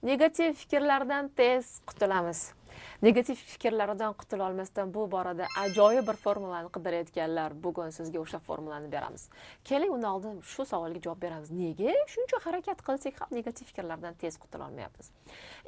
Negativ fikrlardan tez qutulamiz. Negativ fikrlardan qutula olmasdan bu borada ajoyib bir formulani qidirayotganlar, bugun sizga o'sha formulani beramiz. Keling, undan oldin shu savolga javob beramiz. Nega shuncha harakat qilsak ham negativ fikrlardan tez qutula olmayapmiz?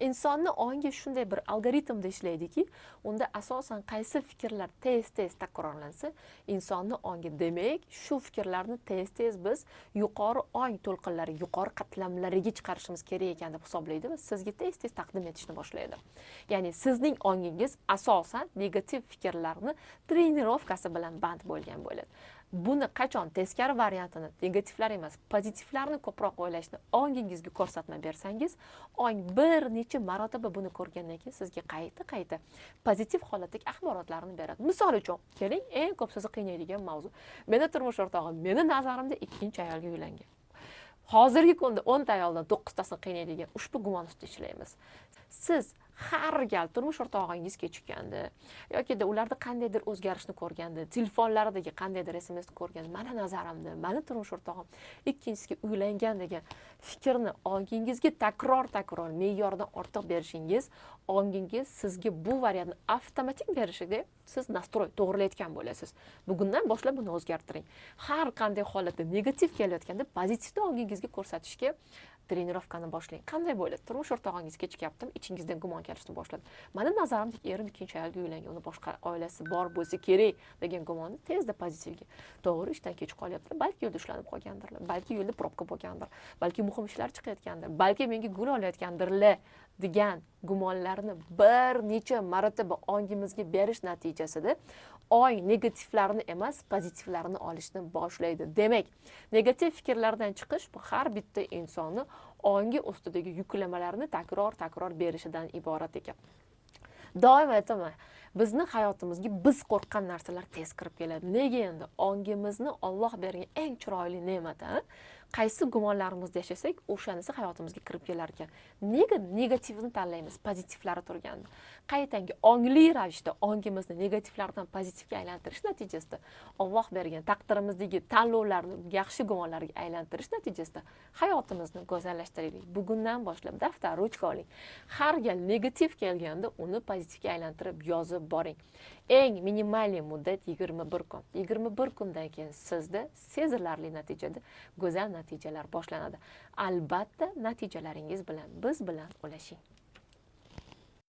Insonni ongi shunday bir algoritmda ishlaydiki, unda asosan qaysi fikrlar tez-tez takrorlansa, insonni ongi demak, shu fikrlarni tez-tez biz yuqori ong to'lqinlari, yuqori qatlamlariga chiqarishimiz kerak ekan deb hisoblaydi va sizga tez-tez taqdim etishni boshlaydi. Ya'ni sizning ongingiz asosan negativ fikrlarni trenirovkasi bilan band bo'lgan bo'ladi. Buni qachon teskari variantini, negativlar emas, pozitivlarni ko'proq o'ylashni ongingizga ko'rsatma bersangiz, ong bir necha marotaba buni ko'rgandan keyin sizga qayta pozitiv holatdagi axborotlarni beradi. Misol uchun, keling, eng ko'p sizni qiynaydigan mavzu. Meni turmush o'rtog'im meni nazarimda ikkinchi ayolga uylangan. Hozirgi kunda 10 ta ayoldan 9 tasini qiynaydigan ushbu gumon ustida ishlaymiz. Siz har gal turmush o'rtog'ingiz kechikganda yoki ularda qandaydir o'zgarishni ko'rganda, telefonlaridagi qandaydir SMSni ko'rganda, meni nazarimda, meni turmush o'rtog'im ikkinchisiga uylangan degan fikrni ongingizga takror me'yordan ortiq berishingiz, ongingiz sizga bu variantni avtomatik berishida siz nastroy to'g'rilayotgan bo'lasiz. Bugundan boshlab buni o'zgartiring. Har qanday holatda negativ kelayotganda pozitivni ongingizga ko'rsatishga trenirovkani boshlang. Qanday bo'ladi? Turmush o'rtog'ingiz kechikyaptimi, ichingizdan gumon kelishni boshladi. Meni nazarimda erim ikkinchi ayolga uylangan, uni boshqa oilasi bor bo'lsa kerak degan gumonni tezda pozitivga. To'g'ri, ishdan kech qolyapti, balki yo'lda ushlanib qolgandirlar, balki yo'lda probka bo'lgandir, balki muhim ishlar chiqayotgandir, balki menga gul olayotgandirlar degan gumonlarni bir necha marotaba ongimizga berish natijasida ong negativlarni emas, pozitivlarni olishni boshlaydi. Demak, negativ fikrlardan chiqish bu har bitta insonni ongi ustidagi yuklamalarni takror berishidan iborat ekan. Doim aytaman, bizni hayotimizga biz qo'rqqan narsalar tez kirib keladi. Nega endi? Ongimizni Alloh bergan eng chiroyli ne'mat, qaysi gumonlarimizda yashasak, o'shanisi hayotimizga kirib kelar ekan. Nega negativni tanlaymiz, pozitivlari turganda? Qaytanga ongli ravishda ongimizni negativlardan pozitivga aylantirish natijasida, Alloh bergan taqdirimizdagi tanlovlarni yaxshi gumonlarga aylantirish natijasida hayotimizni go'zallashtiraylik. Bugundan boshlab daftar, ruchka oling. Har gal negativ kelganda uni pozitivga aylantirib yozib boring. Eng minimal muddat 21 kun. 21 kundan keyin sizda sezilarli natijada go'zal natijalar boshlanadi. Albatta, natijalaringiz bilan biz bilan ulashing.